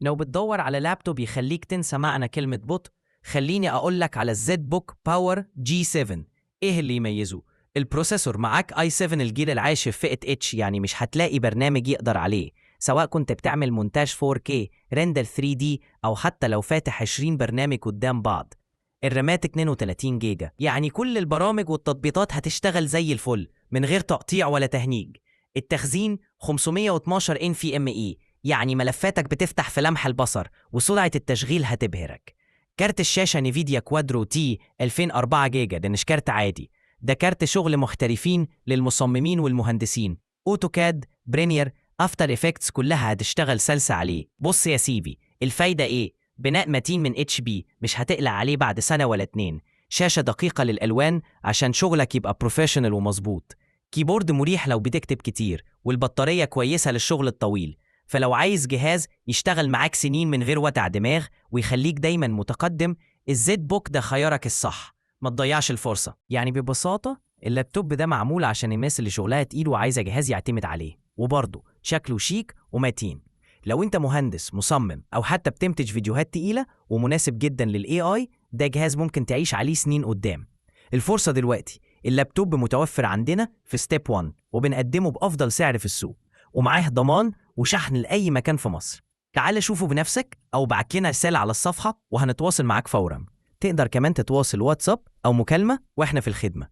لو بتدور على لابتوب يخليك تنسى معنى كلمة بطء، خليني أقولك على الزد بوك باور جي 7. إيه اللي يميزه؟ البروسيسور معاك i7 الجيل العاشر فئة اتش، يعني مش هتلاقي برنامج يقدر عليه، سواء كنت بتعمل مونتاج 4K، ريندر 3D، أو حتى لو فاتح 20 برنامج قدام بعض. الرامات 32 جيجا، يعني كل البرامج والتطبيقات هتشتغل زي الفل من غير تقطيع ولا تهنيج. التخزين 512 NVMe، يعني ملفاتك بتفتح في لمح البصر، وسرعة التشغيل هتبهرك. كارت الشاشة نيفيديا كوادرو تي 2004 جيجا، ده مش كارت عادي، ده كارت شغل محترفين للمصممين والمهندسين. اوتوكاد، بريمير، افتر افكتس كلها هتشتغل سلسة عليه. بص يا سيدي، الفايدة ايه؟ بناء متين من HP، مش هتقلق عليه بعد سنة ولا اتنين. شاشة دقيقة للألوان عشان شغلك يبقى بروفيشنال ومظبوط. كيبورد مريح لو بتكتب كتير، والبطارية كويسة للشغل الطويل. فلو عايز جهاز يشتغل معاك سنين من غير وجع دماغ ويخليك دايما متقدم، الزد بوك ده خيارك الصح. ما تضيعش الفرصة. يعني ببساطة اللابتوب ده معمول عشان الناس اللي شغلها تقيل وعايزة جهاز يعتمد عليه، وبرضه شكله شيك ومتين. لو انت مهندس مصمم او حتى بتنتج فيديوهات تقيلة ومناسب جدا للاي اي، ده جهاز ممكن تعيش عليه سنين قدام. الفرصة دلوقتي، اللابتوب متوفر عندنا في ستيب 1، وبنقدمه بأفضل سعر في السوق، ومعاه ضمان وشحن لأي مكان في مصر. تعال شوفه بنفسك أو بعت لنا رسالة على الصفحة وهنتواصل معاك فورا. تقدر كمان تتواصل واتساب أو مكالمة وإحنا في الخدمة.